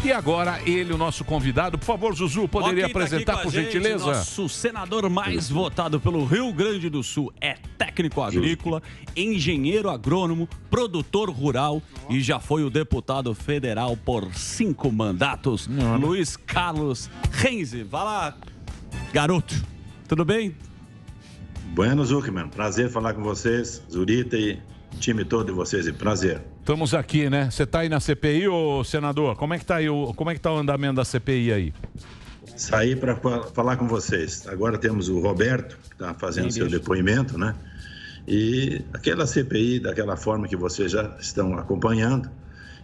E agora ele, o nosso convidado. Por favor, Zuzu, poderia apresentar, por gentileza? Nosso senador mais votado pelo Rio Grande do Sul é técnico agrícola, engenheiro agrônomo, produtor rural e já foi o deputado federal por 5 mandatos. Luiz Carlos Renzi. Vai lá, garoto. Tudo bem? Bueno, Zuckerman. Prazer falar com vocês, Zurita e time todo de vocês. Prazer. Estamos aqui, né? Você está aí na CPI, ô senador? Como é que está o andamento da CPI aí? Saí para falar com vocês. Agora temos o Roberto, que está fazendo seu depoimento, né? E aquela CPI, daquela forma que vocês já estão acompanhando,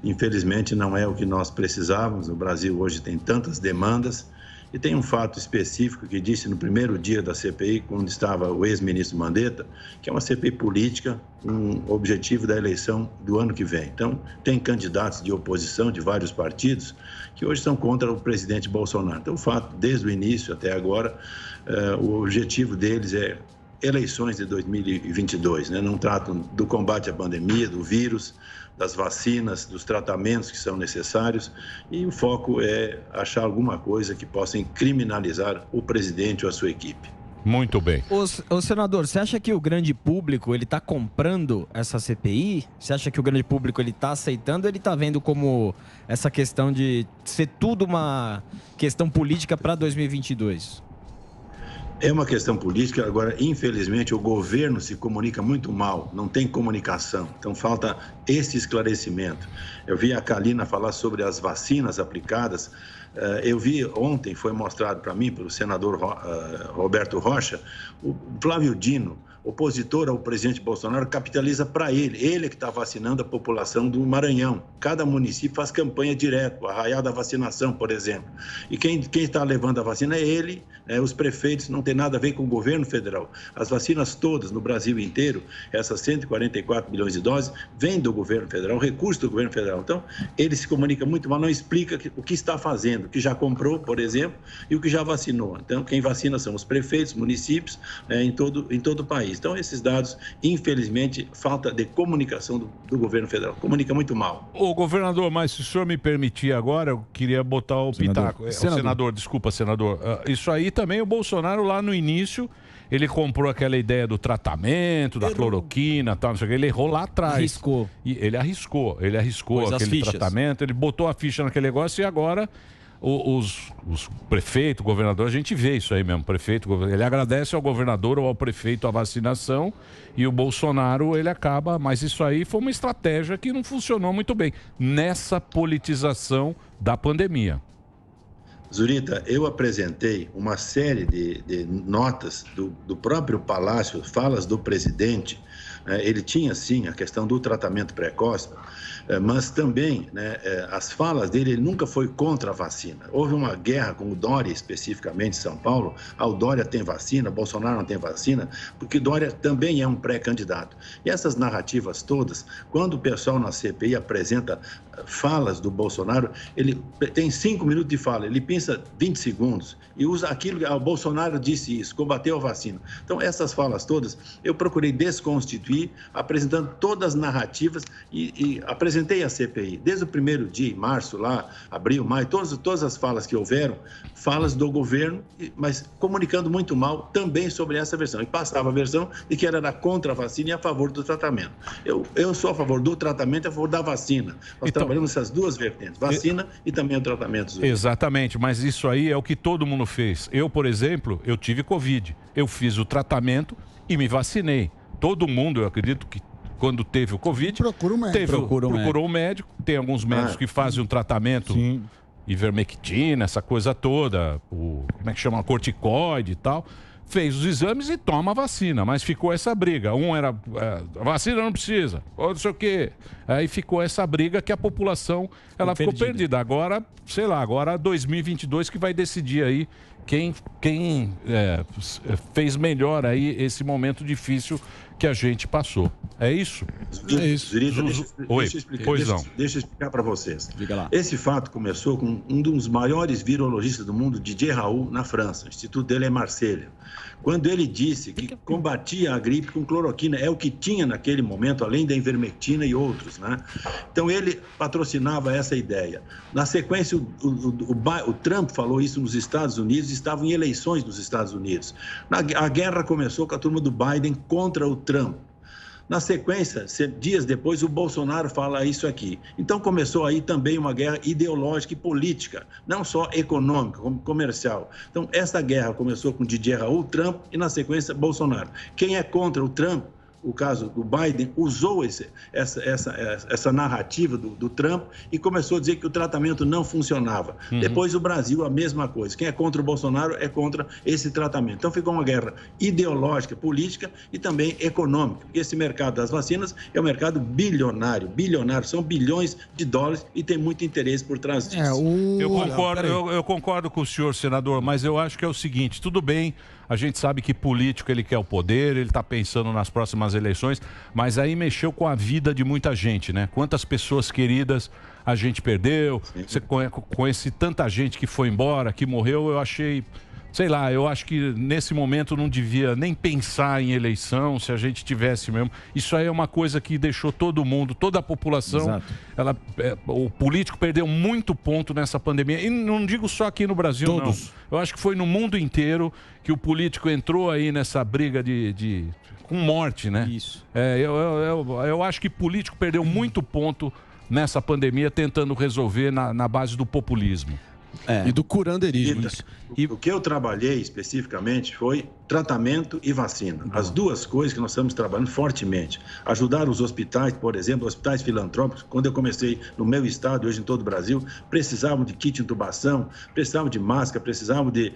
infelizmente não é o que nós precisávamos. O Brasil hoje tem tantas demandas. E tem um fato específico que disse no primeiro dia da CPI, quando estava o ex-ministro Mandetta, que é uma CPI política, um objetivo da eleição do ano que vem. Então, tem candidatos de oposição de vários partidos que hoje são contra o presidente Bolsonaro. Então, o fato, desde o início até agora, o objetivo deles é eleições de 2022, né? Não tratam do combate à pandemia, do vírus, das vacinas, dos tratamentos que são necessários, e o foco é achar alguma coisa que possa criminalizar o presidente ou a sua equipe. Muito bem. Ô senador, você acha que o grande público ele está comprando essa CPI? Você acha que o grande público ele está aceitando ou ele está vendo como essa questão de ser tudo uma questão política para 2022? É uma questão política, agora, infelizmente, o governo se comunica muito mal, não tem comunicação, então falta esse esclarecimento. Eu vi a Kalina falar sobre as vacinas aplicadas, eu vi ontem, foi mostrado para mim pelo senador Roberto Rocha, o Flávio Dino, opositor ao presidente Bolsonaro, capitaliza para ele é que está vacinando a população do Maranhão. Cada município faz campanha direto, o Arraial da Vacinação, por exemplo. E quem está levando a vacina é ele, né? Os prefeitos, não tem nada a ver com o governo federal. As vacinas todas no Brasil inteiro, essas 144 milhões de doses, vêm do governo federal, recurso do governo federal. Então, ele se comunica muito mal, não explica o que está fazendo, o que já comprou, por exemplo, e o que já vacinou. Então, quem vacina são os prefeitos, municípios, em todo o país. Então, esses dados, infelizmente, falta de comunicação do governo federal. Comunica muito mal. Ô, governador, mas se o senhor me permitir agora, eu queria botar o pitaco. Senador, desculpa, senador. Isso aí também, o Bolsonaro lá no início, ele comprou aquela ideia do tratamento, da cloroquina, tal, não sei o que, ele errou lá atrás. Arriscou. E ele arriscou aquele tratamento, ele botou a ficha naquele negócio e agora... Os prefeitos, o governador, a gente vê isso aí mesmo, prefeito, ele agradece ao governador ou ao prefeito a vacinação e o Bolsonaro, ele acaba, mas isso aí foi uma estratégia que não funcionou muito bem nessa politização da pandemia. Zurita, eu apresentei uma série de notas do próprio Palácio, falas do presidente. Ele tinha, sim, a questão do tratamento precoce, mas também, né, as falas dele, ele nunca foi contra a vacina. Houve uma guerra com o Dória, especificamente em São Paulo. O Dória tem vacina, Bolsonaro não tem vacina, porque Dória também é um pré-candidato. E essas narrativas todas, quando o pessoal na CPI apresenta falas do Bolsonaro, ele tem 5 minutos de fala, ele pensa 20 segundos e usa aquilo que o Bolsonaro disse isso, combateu a vacina. Então, essas falas todas, eu procurei desconstituir, apresentando todas as narrativas e apresentei a CPI. Desde o primeiro dia, em março, lá, abril, maio, todas as falas que houveram, falas do governo, mas comunicando muito mal também sobre essa versão. E passava a versão de que era contra a vacina e a favor do tratamento. Eu sou a favor do tratamento e a favor da vacina. Nós trabalhamos essas duas vertentes, vacina e também o tratamento. Exatamente, mas isso aí é o que todo mundo fez. Eu, por exemplo, eu tive Covid. Eu fiz o tratamento e me vacinei. Todo mundo, eu acredito que quando teve o Covid, procurou um médico. Tem alguns médicos que fazem um tratamento, ivermectina, essa coisa toda, como é que chama, corticoide e tal. Fez os exames e toma a vacina, mas ficou essa briga. Um era, a vacina não precisa, ou não sei o quê. Aí ficou essa briga que a população, ela ficou perdida. Agora, sei lá, agora 2022 que vai decidir aí quem fez melhor aí esse momento difícil que a gente passou. É isso? É isso. Zurita, deixa eu explicar para vocês. Diga lá. Esse fato começou com um dos maiores virologistas do mundo, Didier Raoult, na França. O instituto dele é Marselha. Quando ele disse que combatia a gripe com cloroquina, é o que tinha naquele momento, além da ivermectina e outros, né? Então, ele patrocinava essa ideia. Na sequência, o Trump falou isso nos Estados Unidos, estavam em eleições nos Estados Unidos. A guerra começou com a turma do Biden contra o Trump. Na sequência, dias depois, o Bolsonaro fala isso aqui. Então, começou aí também uma guerra ideológica e política, não só econômica, como comercial. Então, essa guerra começou com Didier Raoult, Trump e, na sequência, Bolsonaro. Quem é contra o Trump, o caso do Biden, usou essa narrativa do Trump e começou a dizer que o tratamento não funcionava. Depois o Brasil, a mesma coisa. Quem é contra o Bolsonaro é contra esse tratamento. Então ficou uma guerra ideológica, política e também econômica. Porque esse mercado das vacinas é um mercado bilionário. Bilionário, são bilhões de dólares e tem muito interesse por trás disso. Eu concordo com o senhor, senador, mas eu acho que é o seguinte, tudo bem, a gente sabe que político ele quer o poder, ele está pensando nas próximas eleições, mas aí mexeu com a vida de muita gente, né? Quantas pessoas queridas a gente perdeu, você conhece tanta gente que foi embora, que morreu, eu achei... Sei lá, eu acho que nesse momento não devia nem pensar em eleição, se a gente tivesse mesmo. Isso aí é uma coisa que deixou todo mundo, toda a população, o político perdeu muito ponto nessa pandemia. E não digo só aqui no Brasil, não. Eu acho que foi no mundo inteiro que o político entrou aí nessa briga com morte, né? Isso. Eu acho que político perdeu muito ponto nessa pandemia tentando resolver na base do populismo. E do curandeirismo. O que eu trabalhei especificamente foi tratamento e vacina. As duas coisas que nós estamos trabalhando fortemente. Ajudar os hospitais, por exemplo, hospitais filantrópicos. Quando eu comecei no meu estado, hoje em todo o Brasil, precisavam de kit de intubação, precisavam de máscara, precisavam de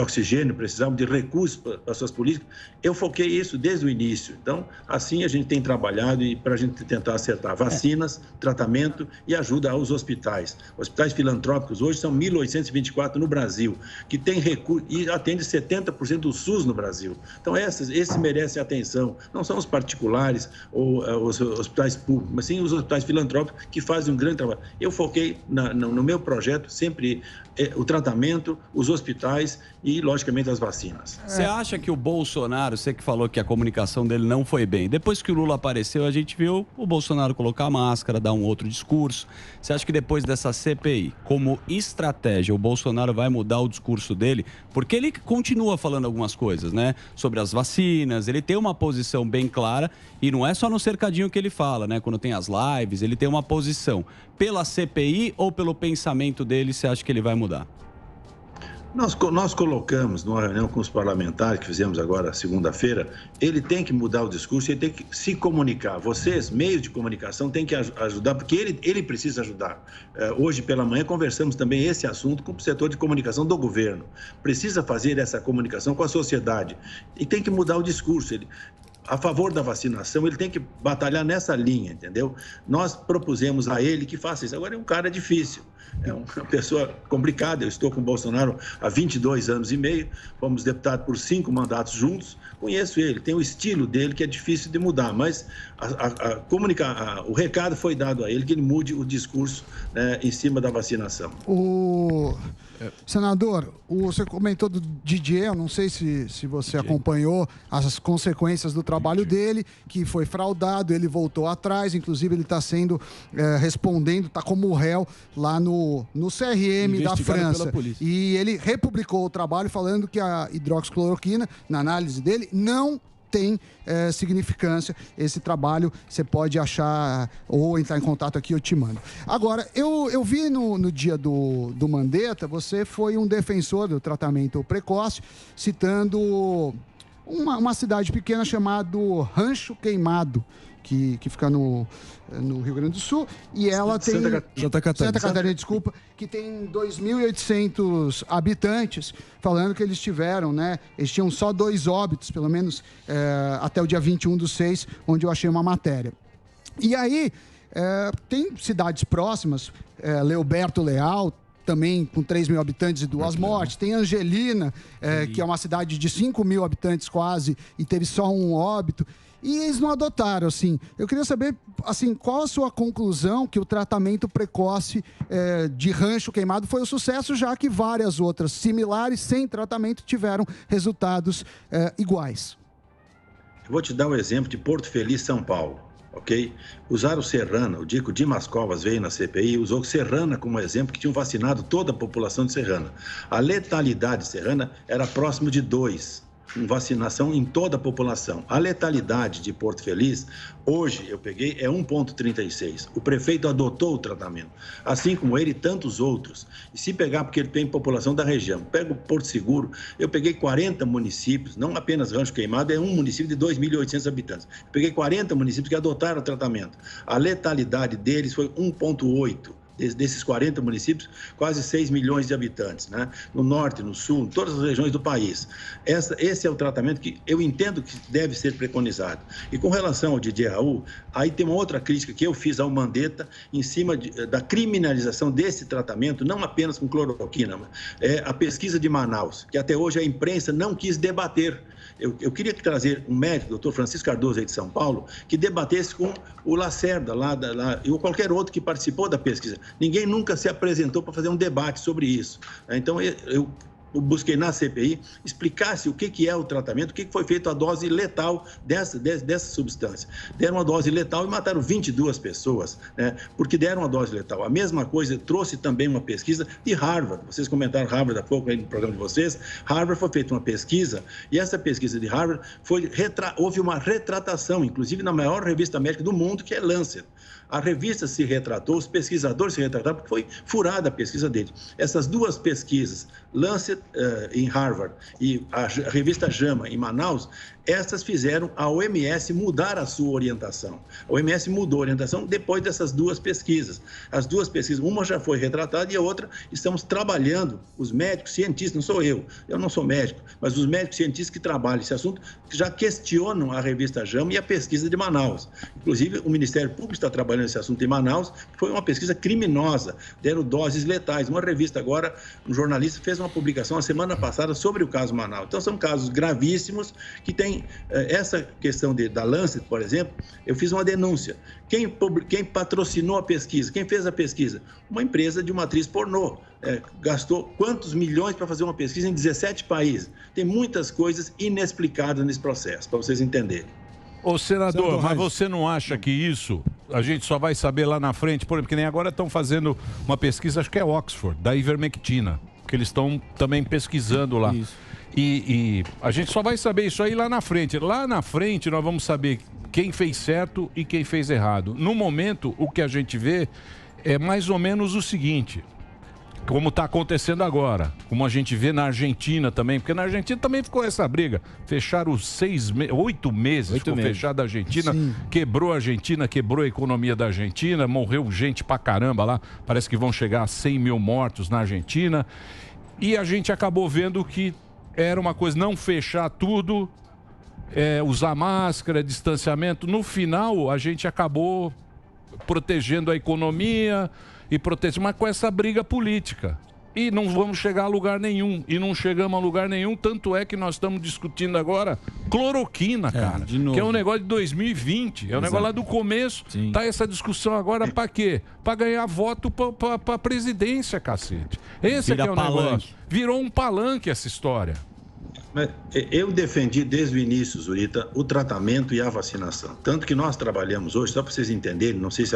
oxigênio, precisavam de recursos para suas políticas. Eu foquei isso desde o início. Então, assim a gente tem trabalhado e para a gente tentar acertar vacinas, tratamento e ajuda aos hospitais. Hospitais filantrópicos hoje são 1.824 no Brasil, que tem recurso e atende 70% do SUS no Brasil. Então, esses merecem atenção. Não são os particulares ou os hospitais públicos, mas sim os hospitais filantrópicos que fazem um grande trabalho. Eu foquei no meu projeto sempre o tratamento, os hospitais e, logicamente, as vacinas. Você acha que o Bolsonaro, você que falou que a comunicação dele não foi bem, depois que o Lula apareceu, a gente viu o Bolsonaro colocar a máscara, dar um outro discurso. Você acha que depois dessa CPI, como estratégia, o Bolsonaro vai mudar o discurso dele? Porque ele continua falando algumas coisas, né? Sobre as vacinas, ele tem uma posição bem clara e não é só no cercadinho que ele fala, né? Quando tem as lives, ele tem uma posição. Pela CPI ou pelo pensamento dele, você acha que ele vai mudar? Nós colocamos numa reunião com os parlamentares que fizemos agora segunda-feira, ele tem que mudar o discurso, ele tem que se comunicar. Vocês, meios de comunicação, têm que ajudar, porque ele precisa ajudar. Hoje pela manhã conversamos também esse assunto com o setor de comunicação do governo. Precisa fazer essa comunicação com a sociedade e tem que mudar o discurso. A favor da vacinação, ele tem que batalhar nessa linha, entendeu? Nós propusemos a ele que faça isso. Agora é um cara difícil, é uma pessoa complicada. Eu estou com o Bolsonaro há 22 anos e meio, fomos deputados por 5 mandatos juntos, conheço ele, tem o estilo dele que é difícil de mudar, mas o recado foi dado a ele que ele mude o discurso, né, em cima da vacinação. Senador, você comentou do Didier, eu não sei se você acompanhou as consequências do trabalho dele, que foi fraudado, ele voltou atrás, inclusive ele está sendo respondendo, está como réu lá no CRM da França. E ele republicou o trabalho falando que a hidroxicloroquina, na análise dele, não tem significância. Esse trabalho você pode achar ou entrar em contato aqui, eu te mando. Agora, eu vi no dia do Mandetta, você foi um defensor do tratamento precoce, citando uma cidade pequena chamada Rancho Queimado, que fica no Rio Grande do Sul, e ela tem... Santa Catarina, desculpa, que tem 2.800 habitantes, falando que eles tiveram, né? Eles tinham só 2 óbitos, pelo menos até o dia 21/6, onde eu achei uma matéria. E aí, tem cidades próximas, Leoberto Leal, também com 3 mil habitantes e 2 mortes. Tem Angelina, que é uma cidade de 5 mil habitantes quase, e teve só um óbito. E eles não adotaram, assim. Eu queria saber, assim, qual a sua conclusão que o tratamento precoce de rancho queimado foi um sucesso, já que várias outras similares, sem tratamento, tiveram resultados iguais. Eu vou te dar um exemplo de Porto Feliz, São Paulo, ok? Usaram Serrana, o dia que o Dimas Covas veio na CPI, usou Serrana como exemplo, que tinham vacinado toda a população de Serrana. A letalidade de Serrana era próximo de 2. Vacinação em toda a população. A letalidade de Porto Feliz, hoje eu peguei, é 1,36. O prefeito adotou o tratamento, assim como ele e tantos outros. E se pegar, porque ele tem população da região, pega o Porto Seguro, eu peguei 40 municípios, não apenas Rancho Queimado, é um município de 2.800 habitantes. Eu peguei 40 municípios que adotaram o tratamento. A letalidade deles foi 1,8. Desses 40 municípios, quase 6 milhões de habitantes, né? No norte, no sul, em todas as regiões do país. Esse é o tratamento que eu entendo que deve ser preconizado. E com relação ao Didier Raul, aí tem uma outra crítica que eu fiz ao Mandetta em cima da criminalização desse tratamento, não apenas com cloroquina, mas a pesquisa de Manaus, que até hoje a imprensa não quis debater. Eu queria trazer um médico, doutor Francisco Cardoso, aí de São Paulo, que debatesse com o Lacerda, ou qualquer outro que participou da pesquisa. Ninguém nunca se apresentou para fazer um debate sobre isso. Então, eu busquei na CPI explicasse o que é o tratamento, o que foi feito a dose letal dessa substância. Deram uma dose letal e mataram 22 pessoas, né? Porque deram a dose letal. A mesma coisa, trouxe também uma pesquisa de Harvard. Vocês comentaram Harvard há pouco aí no programa de vocês. Harvard foi feita uma pesquisa e essa pesquisa de Harvard houve uma retratação, inclusive na maior revista médica do mundo, que é Lancet. A revista se retratou, os pesquisadores se retrataram, porque foi furada a pesquisa deles. Essas duas pesquisas, Lancet em Harvard e a revista JAMA em Manaus, essas fizeram a OMS mudar a sua orientação. A OMS mudou a orientação depois dessas duas pesquisas. As duas pesquisas, uma já foi retratada e a outra estamos trabalhando, os médicos, cientistas, não sou eu não sou médico, mas os médicos cientistas que trabalham esse assunto já questionam a revista JAMA e a pesquisa de Manaus. Inclusive, o Ministério Público está trabalhando esse assunto em Manaus, que foi uma pesquisa criminosa, deram doses letais. Uma revista agora, um jornalista fez uma publicação a semana passada sobre o caso Manaus. Então, são casos gravíssimos que têm essa questão da Lancet, por exemplo. Eu fiz uma denúncia. Quem patrocinou a pesquisa? Quem fez a pesquisa? Uma empresa de uma atriz pornô. Gastou quantos milhões para fazer uma pesquisa em 17 países? Tem muitas coisas inexplicadas nesse processo, para vocês entenderem. Ô, senador, mas você não acha que isso a gente só vai saber lá na frente? Por exemplo, que nem agora estão fazendo uma pesquisa, acho que é Oxford, da ivermectina, que eles estão também pesquisando lá. Isso. E a gente só vai saber isso aí lá na frente. Lá na frente nós vamos saber quem fez certo e quem fez errado. No momento, o que a gente vê é mais ou menos o seguinte, como está acontecendo agora, como a gente vê na Argentina também, porque na Argentina também ficou essa briga. Fecharam 8 meses, ficou fechada a Argentina, sim. Quebrou a Argentina, quebrou a economia da Argentina, morreu gente pra caramba lá, parece que vão chegar a 100 mil mortos na Argentina. E a gente acabou vendo que era uma coisa, não fechar tudo, usar máscara, distanciamento. No final, a gente acabou protegendo a economia e protegendo, mas com essa briga política. E não vamos chegar a lugar nenhum. E não chegamos a lugar nenhum, tanto é que nós estamos discutindo agora cloroquina, cara. Que é um negócio de 2020. É um negócio lá do começo. Sim. Tá essa discussão agora pra quê? Pra ganhar voto pra presidência, cacete. Esse aqui é o negócio. Virou um palanque essa história. Eu defendi desde o início, Zurita, o tratamento e a vacinação. Tanto que nós trabalhamos hoje, só para vocês entenderem, não sei se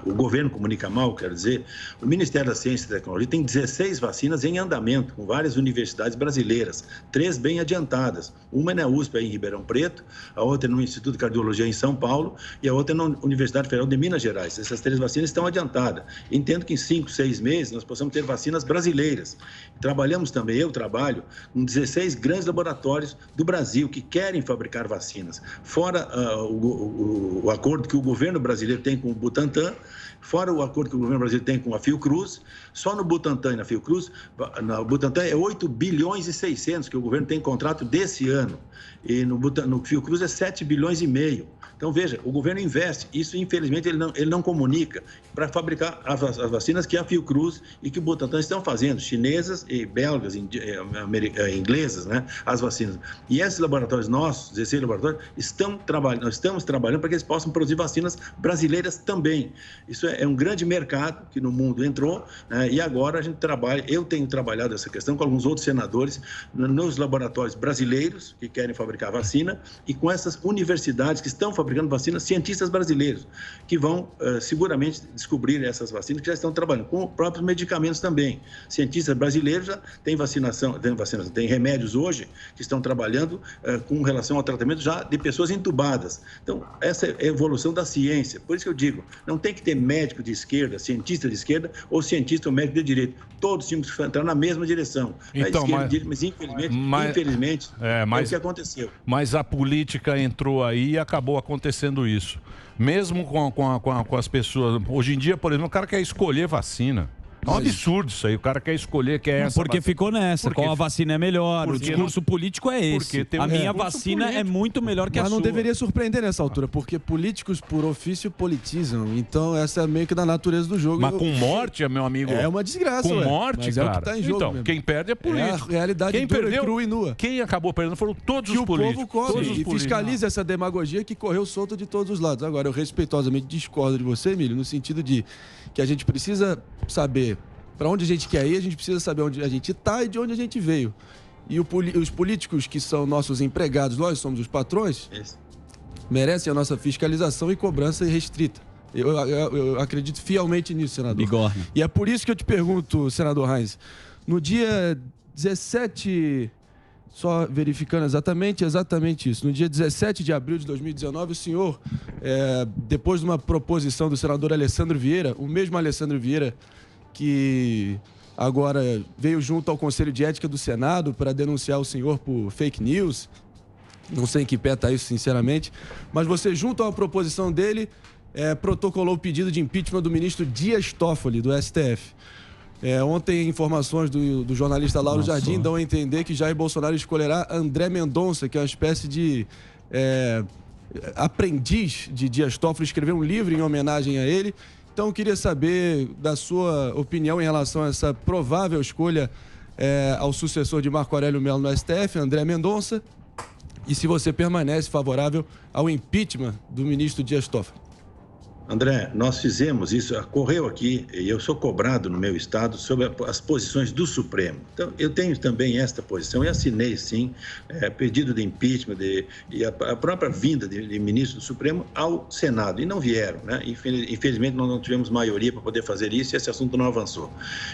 o governo comunica mal, quero dizer, o Ministério da Ciência e Tecnologia tem 16 vacinas em andamento, com várias universidades brasileiras, 3 bem adiantadas. Uma é na USP, aí em Ribeirão Preto, a outra é no Instituto de Cardiologia em São Paulo e a outra é na Universidade Federal de Minas Gerais. Essas 3 vacinas estão adiantadas. Entendo que em 5, 6 meses nós possamos ter vacinas brasileiras. Trabalhamos também, eu trabalho, com 16 grandes laboratórios do Brasil que querem fabricar vacinas. Fora o acordo que o governo brasileiro tem com o Butantan, fora o acordo que o governo brasileiro tem com a Fiocruz, só no Butantan e na Fiocruz, no Butantan é 8 bilhões e 600 que o governo tem contrato desse ano, e no Fiocruz é 7 bilhões e meio. Então, veja, o governo investe, isso infelizmente ele não comunica, para fabricar as vacinas que a Fiocruz e que o Butantan estão fazendo, chinesas e belgas, inglesas, né, as vacinas. E esses laboratórios nossos, 16 laboratórios, nós estamos trabalhando para que eles possam produzir vacinas brasileiras também. Isso é um grande mercado que no mundo entrou, né, e agora a gente trabalha, eu tenho trabalhado essa questão com alguns outros senadores nos laboratórios brasileiros que querem fabricar vacina e com essas universidades que estão fabricando vacinas, cientistas brasileiros, que vão seguramente descobrir essas vacinas, que já estão trabalhando com próprios medicamentos também. Cientistas brasileiros já têm tem remédios hoje que estão trabalhando com relação ao tratamento já de pessoas entubadas. Então, essa é a evolução da ciência. Por isso que eu digo, não tem que ter médico de esquerda, cientista de esquerda ou cientista ou médico de direita. Todos temos que entrar na mesma direção. Então, mas infelizmente, é o que aconteceu. Mas a política entrou aí e acabou acontecendo isso. Mesmo com as pessoas... Hoje em dia, por exemplo, o cara quer escolher vacina. É um absurdo isso aí. O cara quer escolher, Porque vacina. ficou nessa. Qual a vacina é melhor? O discurso político é esse. A minha vacina é muito melhor que a sua. Mas não deveria surpreender nessa altura, porque políticos por ofício politizam. Então essa é meio que da natureza do jogo. Mas com morte, meu amigo... É uma desgraça, Com morte, mas cara. é o que tá em jogo então, mesmo. quem perde é político. É a realidade dura, crua e nua. Quem acabou perdendo foram todos os políticos. Que o povo come e fiscaliza essa demagogia que correu solta de todos os lados. Agora, eu respeitosamente discordo de você, Emílio, no sentido de que a gente precisa saber para onde a gente quer ir, a gente precisa saber onde a gente está e de onde a gente veio. E os políticos que são nossos empregados, nós somos os patrões, merecem a nossa fiscalização e cobrança irrestrita. Eu acredito fielmente nisso, senador. Bigorna. E é por isso que eu te pergunto, senador Reins, no dia 17... Só verificando exatamente isso. No dia 17 de abril de 2019, o senhor, depois de uma proposição do senador Alessandro Vieira, o mesmo Alessandro Vieira que agora veio junto ao Conselho de Ética do Senado para denunciar o senhor por fake news, não sei em que pé está isso, sinceramente, mas você, junto à proposição dele, protocolou o pedido de impeachment do ministro Dias Toffoli, do STF. Ontem, informações do jornalista Lauro Jardim dão a entender que Jair Bolsonaro escolherá André Mendonça, que é uma espécie de aprendiz de Dias Toffoli, escrever um livro em homenagem a ele. Então, eu queria saber da sua opinião em relação a essa provável escolha ao sucessor de Marco Aurélio Mello no STF, André Mendonça, e se você permanece favorável ao impeachment do ministro Dias Toffoli. André, nós fizemos isso, ocorreu aqui, e eu sou cobrado no meu estado sobre as posições do Supremo. Então, eu tenho também esta posição e assinei, sim, pedido de impeachment e a própria vinda de ministro do Supremo ao Senado, e não vieram, né? Infelizmente, nós não tivemos maioria para poder fazer isso e esse assunto não avançou.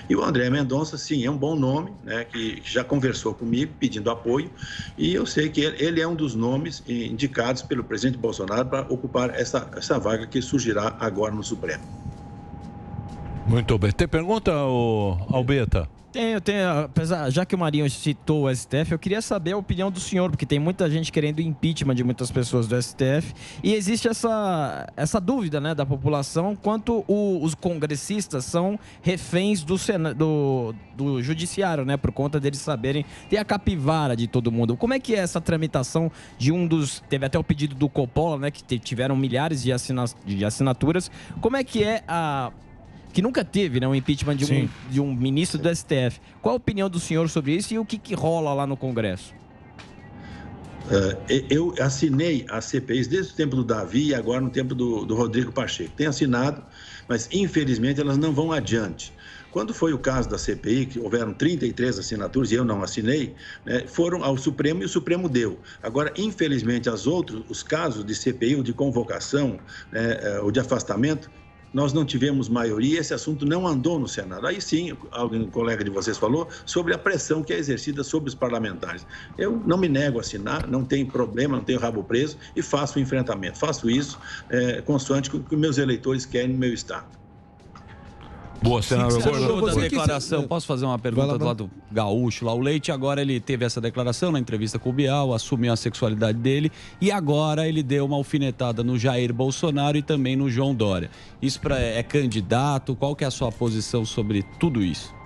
E o André Mendonça, sim, é um bom nome, né, que já conversou comigo pedindo apoio, e eu sei que ele é um dos nomes indicados pelo presidente Bolsonaro para ocupar essa vaga que surgirá agora no Supremo. Muito bem. Tem pergunta, Albeta? Tenho. Apesar, já que o Marinho citou o STF, eu queria saber a opinião do senhor, porque tem muita gente querendo impeachment de muitas pessoas do STF e existe essa dúvida, né, da população quanto os congressistas são reféns do judiciário, né, por conta deles saberem ter a capivara de todo mundo. Como é que é essa tramitação de teve até o pedido do Coppola, né, que tiveram milhares de assinaturas. Como é que é que nunca teve, né, um impeachment de um ministro do STF. Qual a opinião do senhor sobre isso e o que rola lá no Congresso? Eu assinei as CPIs desde o tempo do Davi e agora no tempo do Rodrigo Pacheco. Tenho assinado, mas infelizmente elas não vão adiante. Quando foi o caso da CPI, que houveram 33 assinaturas e eu não assinei, né, foram ao Supremo e o Supremo deu. Agora, infelizmente, os casos de CPI ou de convocação, né, ou de afastamento, nós não tivemos maioria e esse assunto não andou no Senado. Aí sim, um colega de vocês falou sobre a pressão que é exercida sobre os parlamentares. Eu não me nego a assinar, não tenho problema, não tenho rabo preso e faço o enfrentamento. Faço isso consoante com o que meus eleitores querem no meu estado. Boa, senador. Você achou da declaração? Posso fazer uma pergunta do lado gaúcho lá? O Leite agora ele teve essa declaração na entrevista com o Bial, assumiu a sexualidade dele e agora ele deu uma alfinetada no Jair Bolsonaro e também no João Dória. Isso é candidato? Qual que é a sua posição sobre tudo isso?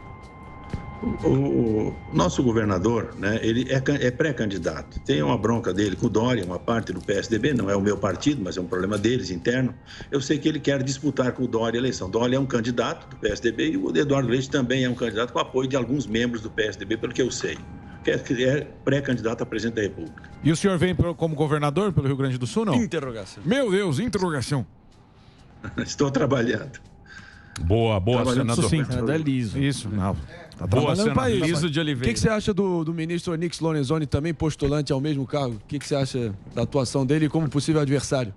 O nosso governador, né, ele é pré-candidato. Tem uma bronca dele com o Dória, uma parte do PSDB, não é o meu partido, mas é um problema deles interno. Eu sei que ele quer disputar com o Dória a eleição. Dória é um candidato do PSDB e o Eduardo Leite também é um candidato com apoio de alguns membros do PSDB, pelo que eu sei. Que é pré-candidato a presidente da República. E o senhor vem como governador pelo Rio Grande do Sul, não? Interrogação. Meu Deus, interrogação. Estou trabalhando. Boa, senador. Sim, senador liso. Isso, não. Tá boa, senador. Liso de O Oliveira. que você acha do ministro Onyx Lorenzoni, também postulante ao mesmo cargo? O que você acha da atuação dele como possível adversário?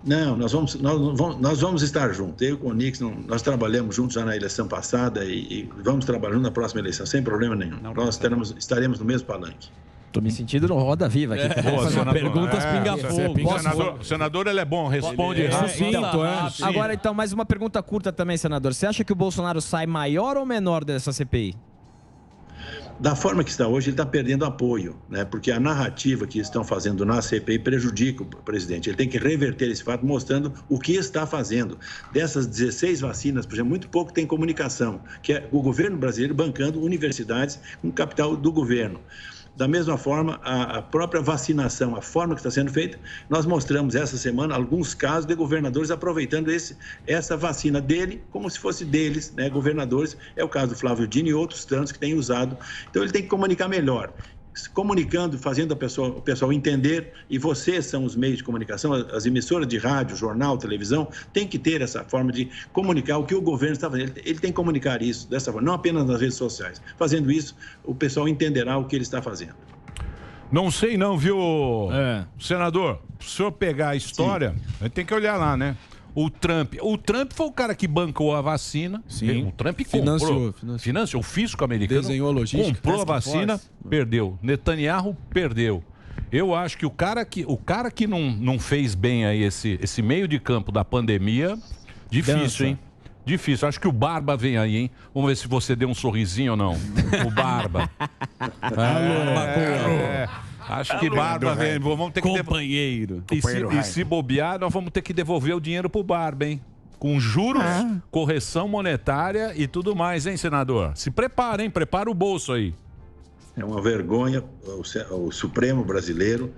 Não, nós vamos estar juntos. Eu com o Onyx, nós trabalhamos juntos já na eleição passada e vamos trabalhar juntos na próxima eleição, sem problema nenhum. Nós estaremos no mesmo palanque. Tô me sentindo no Roda Viva aqui. Boa, senador. Perguntas pinga-fogo. Senador, ele é bom, responde rápido. Agora, então, mais uma pergunta curta também, senador. Você acha que o Bolsonaro sai maior ou menor dessa CPI? Da forma que está hoje, ele está perdendo apoio, né? Porque a narrativa que estão fazendo na CPI prejudica o presidente. Ele tem que reverter esse fato mostrando o que está fazendo. Dessas 16 vacinas, por exemplo, muito pouco tem comunicação, que é o governo brasileiro bancando universidades com capital do governo. Da mesma forma, a própria vacinação, a forma que está sendo feita, nós mostramos essa semana alguns casos de governadores aproveitando essa vacina dele como se fosse deles, né, governadores. É o caso do Flávio Dino e outros tantos que têm usado. Então, ele tem que comunicar melhor. Comunicando, fazendo o pessoal entender, e vocês são os meios de comunicação, as emissoras de rádio, jornal, televisão, tem que ter essa forma de comunicar o que o governo está fazendo. Ele tem que comunicar isso dessa forma, não apenas nas redes sociais. Fazendo isso, o pessoal entenderá o que ele está fazendo. Não sei não, viu, senador? Se o senhor pegar a história, a gente tem que olhar lá, né? O Trump foi o cara que bancou a vacina. Sim. O Trump comprou. Financiou. O fisco americano desenhou a logística. Comprou a vacina, perdeu. Netanyahu perdeu. Eu acho que o cara que não fez bem aí esse meio de campo da pandemia, difícil, hein? Difícil. Acho que o Barba vem aí, hein? Vamos ver se você deu um sorrisinho ou não. O Barba. Acho que Barba vem. Vamos ter que companheiro. E se bobear, nós vamos ter que devolver o dinheiro pro Barba, hein? Com juros, correção monetária e tudo mais, hein, senador? Se prepara, hein? Prepara o bolso aí. É uma vergonha o Supremo brasileiro,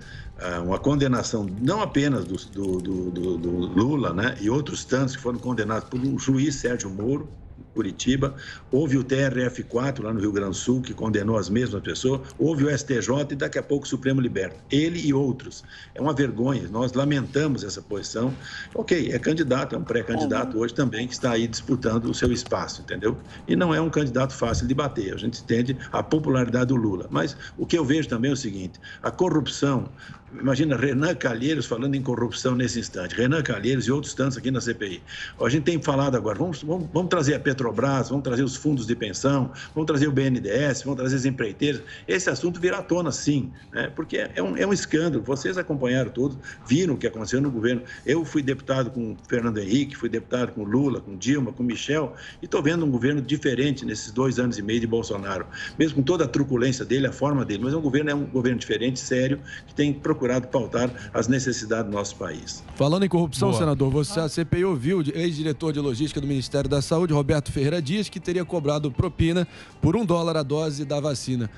uma condenação não apenas do Lula, né? E outros tantos que foram condenados por um juiz, Sérgio Moro, Curitiba, houve o TRF4 lá no Rio Grande do Sul, que condenou as mesmas pessoas, houve o STJ e daqui a pouco o Supremo liberta. Ele e outros. É uma vergonha, nós lamentamos essa posição. Ok, é candidato, é um pré-candidato hoje também, que está aí disputando o seu espaço, entendeu? E não é um candidato fácil de bater, a gente entende a popularidade do Lula. Mas o que eu vejo também é o seguinte, a corrupção... Imagina Renan Calheiros falando em corrupção nesse instante. Renan Calheiros e outros tantos aqui na CPI. A gente tem falado agora, vamos trazer a Petrobras, vamos trazer os fundos de pensão, vamos trazer o BNDES, vamos trazer as empreiteiras. Esse assunto virá à tona, sim, né? Porque é um escândalo. Vocês acompanharam tudo, viram o que aconteceu no governo. Eu fui deputado com o Fernando Henrique, fui deputado com o Lula, com Dilma, com o Michel, e estou vendo um governo diferente nesses 2 anos e meio de Bolsonaro. Mesmo com toda a truculência dele, a forma dele, mas é um governo diferente, sério, que tem procurado pautar as necessidades do nosso país. Falando em corrupção, senador, a CPI ouviu o ex-diretor de logística do Ministério da Saúde, Roberto Ferreira Dias, que teria cobrado propina por $1 a dose da vacina.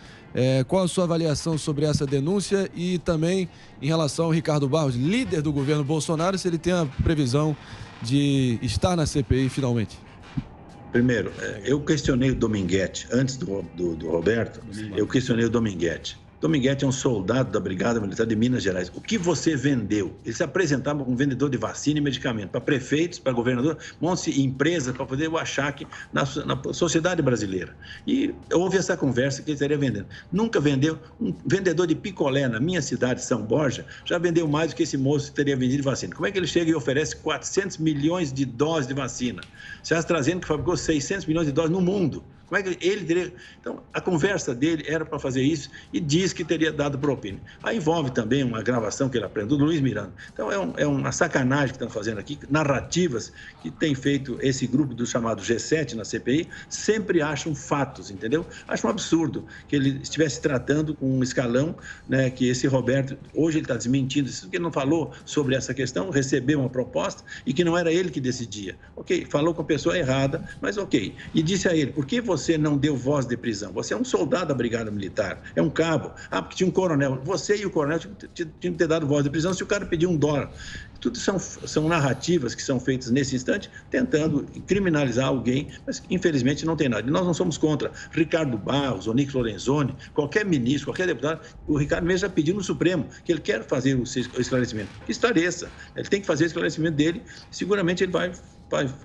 Qual a sua avaliação sobre essa denúncia e também em relação ao Ricardo Barros, líder do governo Bolsonaro, se ele tem a previsão de estar na CPI finalmente? Primeiro, eu questionei o Dominguete, antes do Roberto, eu questionei o Dominguete. Dominguete é um soldado da Brigada Militar de Minas Gerais. O que você vendeu? Ele se apresentava como vendedor de vacina e medicamento para prefeitos, para governador, monte empresas para poder o achaque na sociedade brasileira. E houve essa conversa que ele estaria vendendo. Nunca vendeu. Um vendedor de picolé na minha cidade, São Borja, já vendeu mais do que esse moço teria vendido vacina. Como é que ele chega e oferece 400 milhões de doses de vacina? Se a AstraZeneca fabricou 600 milhões de doses no mundo. Como é que ele teria... Então, a conversa dele era para fazer isso e diz que teria dado propina. Aí envolve também uma gravação que ele aprendeu do Luiz Miranda. Então, é uma sacanagem que estão fazendo aqui, narrativas que tem feito esse grupo do chamado G7 na CPI, sempre acham fatos, entendeu? Acho um absurdo que ele estivesse tratando com um escalão, né, que esse Roberto, hoje ele está desmentindo isso, porque ele não falou sobre essa questão, recebeu uma proposta e que não era ele que decidia. Ok, falou com a pessoa errada, mas ok. E disse a ele, por que você não deu voz de prisão? Você é um soldado da Brigada Militar, é um cabo. Ah, porque tinha um coronel. Você e o coronel tinham que ter dado voz de prisão se o cara pedir $1. Tudo são narrativas que são feitas nesse instante, tentando criminalizar alguém, mas infelizmente não tem nada. E nós não somos contra Ricardo Barros, Onyx Lorenzoni, qualquer ministro, qualquer deputado. O Ricardo mesmo já pediu no Supremo que ele quer fazer o esclarecimento. Que esclareça. Ele tem que fazer o esclarecimento dele. Seguramente ele vai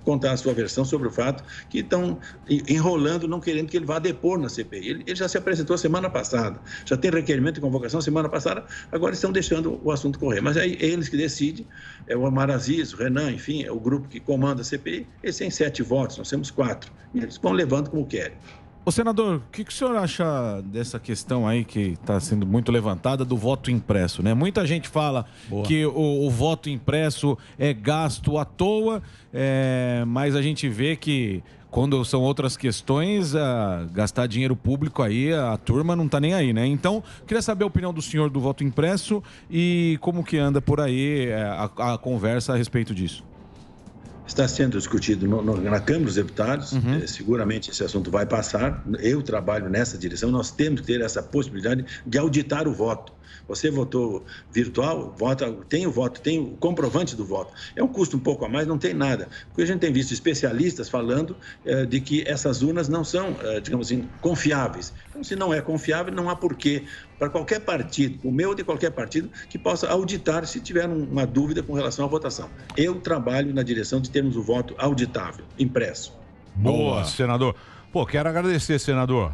contar a sua versão sobre o fato que estão enrolando, não querendo que ele vá depor na CPI. Ele já se apresentou semana passada, já tem requerimento de convocação semana passada, agora estão deixando o assunto correr. Mas aí é eles que decidem, é o Omar Aziz, o Renan, enfim, é o grupo que comanda a CPI, eles têm 7 votos, nós temos 4, e eles vão levando como querem. Ô, senador, o que o senhor acha dessa questão aí que está sendo muito levantada do voto impresso, né? Muita gente fala que o voto impresso é gasto à toa, mas a gente vê que quando são outras questões, gastar dinheiro público aí, a turma não está nem aí, né? Então, queria saber a opinião do senhor do voto impresso e como que anda por aí a conversa a respeito disso. Está sendo discutido na Câmara dos Deputados, seguramente esse assunto vai passar, eu trabalho nessa direção, nós temos que ter essa possibilidade de auditar o voto. Você votou virtual, tem o comprovante do voto. É um custo um pouco a mais, não tem nada. Porque a gente tem visto especialistas falando de que essas urnas não são, digamos assim, confiáveis. Então, se não é confiável, não há porquê para qualquer partido, o meu ou de qualquer partido, que possa auditar se tiver uma dúvida com relação à votação. Eu trabalho na direção de termos o voto auditável, impresso. Boa, senador. Pô, quero agradecer, senador.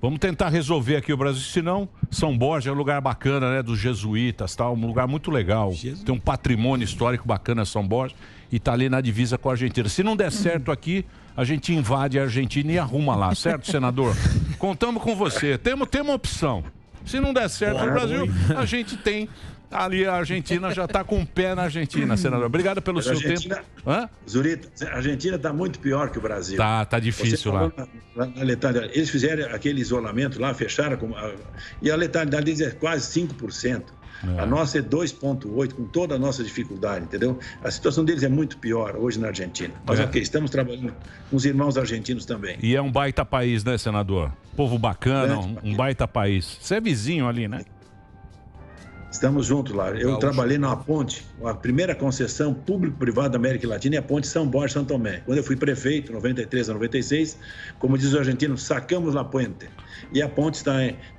Vamos tentar resolver aqui o Brasil, senão São Borja é um lugar bacana, né, dos jesuítas, tal, um lugar muito legal. Tem um patrimônio histórico bacana São Borja e tá ali na divisa com a Argentina. Se não der certo aqui, a gente invade a Argentina e arruma lá, certo, senador? Contamos com você. Temos uma opção. Se não der certo no Brasil, a gente tem ali a Argentina, já está com o pé na Argentina, senador. Obrigado pelo seu tempo. Hã? Zurita, a Argentina está muito pior que o Brasil. Tá difícil lá. Na letalidade, eles fizeram aquele isolamento lá, fecharam, e a letalidade deles é quase 5%. A nossa é 2,8%, com toda a nossa dificuldade, entendeu? A situação deles é muito pior hoje na Argentina. Mas ok, estamos trabalhando com os irmãos argentinos também. E é um baita país, né, senador? Povo bacana, um baita país. Você é vizinho ali, né? Estamos juntos lá. Eu trabalhei numa ponte, a primeira concessão público-privada da América Latina é a ponte São Borja-São Tomé. Quando eu fui prefeito, 93 a 96, como diz o argentino, sacamos la puente. E a ponte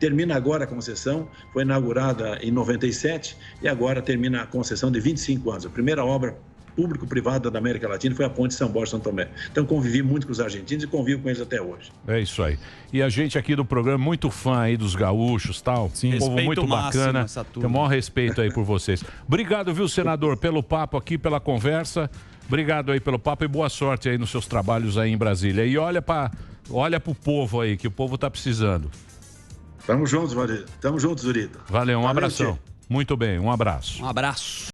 termina agora a concessão, foi inaugurada em 97 e agora termina a concessão de 25 anos. A primeira obra público-privada da América Latina foi a ponte São Borja-São Tomé. Então convivi muito com os argentinos e convivo com eles até hoje. É isso aí. E a gente aqui do programa, muito fã aí dos gaúchos e tal. Sim, um povo muito bacana. Tem o maior respeito aí por vocês. Obrigado, viu, senador, pelo papo aqui, pela conversa. Obrigado aí pelo papo e boa sorte aí nos seus trabalhos aí em Brasília. E olha pro povo aí, que o povo tá precisando. Tamo juntos, Zurita. Valeu, um abração. Muito bem, um abraço. Um abraço.